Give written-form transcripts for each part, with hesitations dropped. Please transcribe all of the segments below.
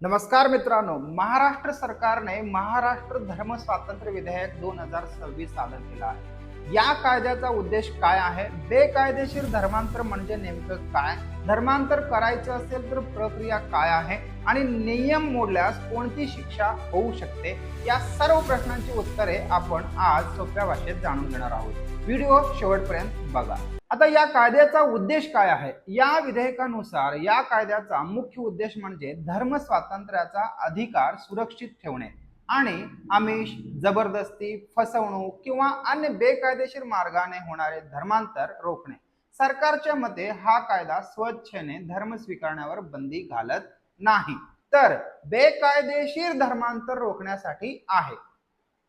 नमस्कार मित्रांनो, महाराष्ट्र सरकारने महाराष्ट्र धर्म स्वातंत्र्य विधेयक 2026 सादर केलं आहे। या कायद्याचा उद्देश काय आहे? बेकायदेशीर धर्मांतर म्हणजे नेमकं काय? धर्मांतर करायचं असेल तर प्रक्रिया काय आहे आणि नियम मोडल्यास कोणती शिक्षा होऊ शकते? या सर्व प्रश्नांची उत्तरे आपण आज सोप्या भाषेत जाणून घेणार आहोत। व्हिडिओ शेवटपर्यंत बघा। आता या कायद्याचा उद्देश काय आहे? या विधेयकानुसार या कायद्याचा मुख्य उद्देश म्हणजे धर्म स्वातंत्र्याचा अधिकार सुरक्षित ठेवणे आणि आमिष, जबरदस्ती, फसवणूक किंवा अन्य बेकायदेशीर मार्गाने होणारे धर्मांतर रोखणे। सरकारच्या मते हा कायदा स्वच्छेने धर्म स्वीकारण्यावर बंदी घालत नाही, तर बेकायदेशीर धर्मांतर रोखण्यासाठी आहे।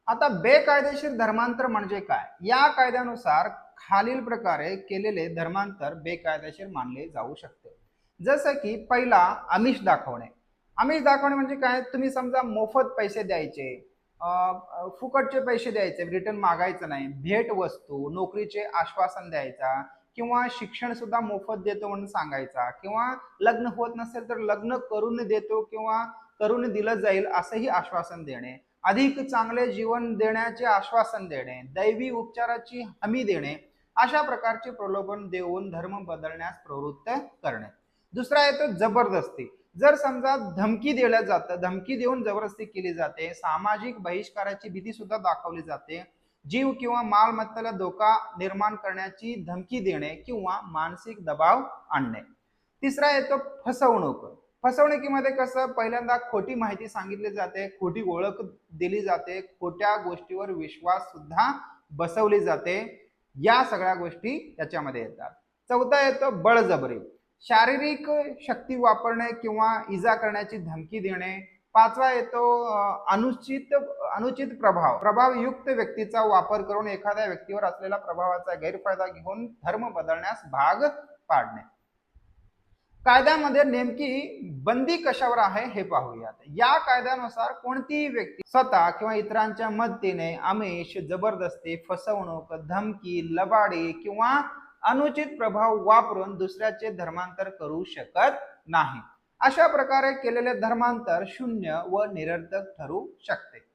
आता बेकायदेशीर धर्मांतर म्हणजे काय? या कायद्यानुसार खालील प्रकारे केलेले धर्मांतर बेकायदेशीर मानले जाऊ शकते। जसं की पहिला, आमिष दाखवणे। आमिष दाखवणे म्हणजे काय? तुम्ही समजा मोफत पैसे द्यायचे, फुकटचे पैसे द्यायचे, रिटर्न मागायचं नाही, भेट वस्तू, नोकरीचे आश्वासन द्यायचा किंवा शिक्षण सुद्धा मोफत देतो म्हणून सांगायचा किंवा लग्न होत नसेल तर लग्न करून देतो किंवा करून दिलं जाईल असंही आश्वासन देणे, अधिक चांगले जीवन देण्याचे आश्वासन देणे, दैवी उपचाराची हमी देणे, अशा प्रकारचे प्रलोभन देऊन धर्म बदलण्यास प्रवृत्त करणे। दुसरा येतो जबरदस्ती। जर समजा धमकी दिल्या जातं, धमकी देऊन जबरदस्ती केली जाते, सामाजिक बहिष्काराची भीती सुद्धा दाखवली जाते, जीव किंवा मालमत्तेला धोका निर्माण करण्याची धमकी देणे किंवा मानसिक दबाव आणणे। तिसरा येतो फसवणूक। फसवणुकीमध्ये कसं? पहिल्यांदा खोटी माहिती सांगितली जाते, खोटी ओळख दिली जाते, खोट्या गोष्टीवर विश्वास सुद्धा बसवली जाते। या सगळ्या गोष्टी त्याच्यामध्ये येतात। चौथा येतो बळजबरी। शारीरिक शक्ती वापरणे किंवा इजा करण्याची धमकी देणे। पाचवा येतो अनुचित प्रभावयुक्त व्यक्तीचा वापर करून एखाद्या व्यक्तीवर असलेला प्रभावाचा गैरफायदा घेऊन धर्म बदलण्यास भाग पाडणे। कायद्यामध्ये नेमकी बंदी कशावर आहे हे पाहूयात। या कायद्यानुसार कोणतीही व्यक्ती स्वतः किंवा इतरांच्या मदतीने आमिष, जबरदस्ती, फसवणूक, धमकी, लबाडी किंवा अनुचित प्रभाव वापरून दुसऱ्याचे धर्मांतर करू शकत नाही। अशा प्रकारे केलेले धर्मांतर शून्य व निरर्थक ठरू शकते।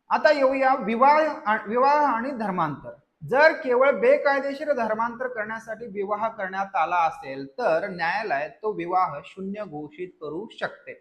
आता येऊया विवाह आणि धर्मांतर। जर केवळ बेकायदेशीर धर्मांतर करण्यासाठी विवाह करण्यात आला असेल तर न्यायालय तो विवाह शून्य घोषित करू शकते।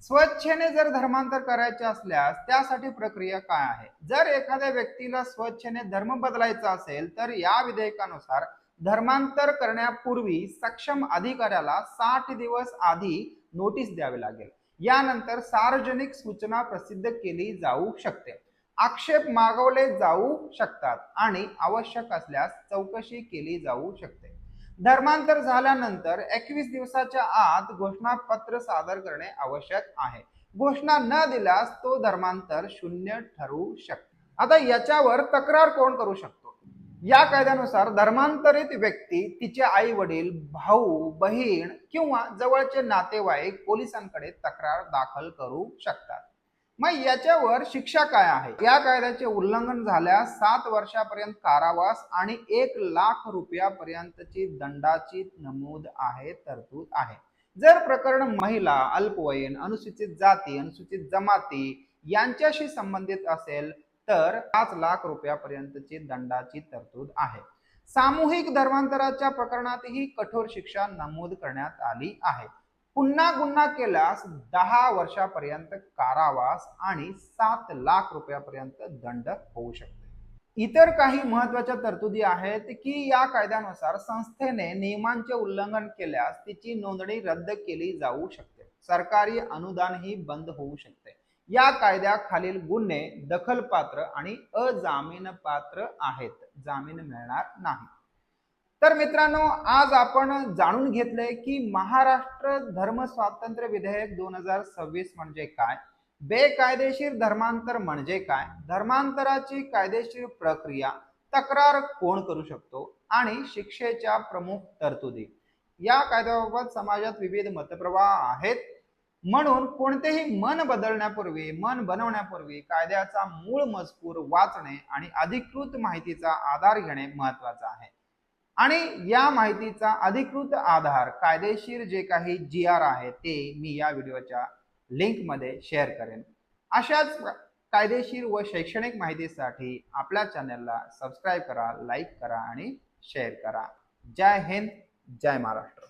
स्वच्छेने जर धर्मांतर करायचे असल्यास त्यासाठी प्रक्रिया काय आहे? जर एखाद्या व्यक्तीला स्वच्छेने धर्म बदलायचा असेल तर या विधेयकानुसार धर्मांतर करण्यापूर्वी सक्षम अधिकाऱ्याला 60 दिवस आधी नोटीस द्यावी लागेल। यानंतर सार्वजनिक सूचना प्रसिद्ध केली जाऊ शकते, आक्षेप मागवले जाऊ शकतात आणि आवश्यक असल्यास चौकशी केली जाऊ शकते। धर्मांतर झाल्यानंतर 21 दिवसाच्या आत घोषणापत्र सादर करणे आवश्यक आहे। घोषणा न दिल्यास तो धर्मांतर शून्य ठरू शकते। आता याच्यावर तक्रार कोण करू शकतो? या कायद्यानुसार धर्मांतरित व्यक्ती, तिचे आई वडील, भाऊ बहीण किंवा जवळचे नातेवाईक पोलिसांकडे तक्रार दाखल करू शकतात। मग याच्यावर शिक्षा काय आहे? या कायद्याचे उल्लंघन झाल्यास 7 वर्षापर्यंत कारावास आणि 1 लाख रुपयापर्यंतची दंडाची नमूद आहे, तरतूद आहे। जर प्रकरण महिला, अल्पवयीन, अनुसूचित जाती, अनुसूचित जमाती यांच्याशी संबंधित असेल तर 5 लाख रुपयापर्यंतची दंडाची तरतूद आहे। सामूहिक धर्मांतराच्या प्रकरणातही कठोर शिक्षा नमूद करण्यात आली आहे। पुन्हा गुन्हा केल्यास 10 वर्षापर्यंत कारावास आणि 7 लाख रुपयापर्यंत दंड होऊ शकते। इतर काही महत्त्वाच्या तरतुदी आहेत की या कायद्यानुसार संस्थेने नियमांचे उल्लंघन केल्यास तिची नोंदणी रद्द केली जाऊ शकते, सरकारी अनुदानही बंद होऊ शकते। या कायद्याखालील गुन्हे दखलपात्र आणि अजामीनपात्र आहेत, जामीन मिळणार नाही। तर मित्रांनो, आज आपण जाणून घेतले की महाराष्ट्र धर्म स्वातंत्र्य विधेयक 2026 म्हणजे काय, बेकायदेशीर धर्मांतर म्हणजे काय, धर्मांतराची कायदेशीर प्रक्रिया, तक्रार कोण करू शकतो आणि शिक्षेच्या प्रमुख तरतुदी। या कायद्याबाबत समाजात विविध मतप्रवाह आहेत, म्हणून कोणतेही मन बनवण्यापूर्वी कायद्याचा मूळ मजकूर वाचणे आणि अधिकृत माहितीचा आधार घेणे महत्त्वाचे आहे। आणि या माहितीचा अधिकृत आधार कायदेशीर जे काही GR आहे ते मी या व्हिडिओच्या लिंकमध्ये शेअर करेन. अशाच कायदेशीर व शैक्षणिक माहितीसाठी आपल्या चॅनलला सबस्क्राईब करा, लाईक करा आणि शेअर करा. जय हिंद, जय महाराष्ट्र.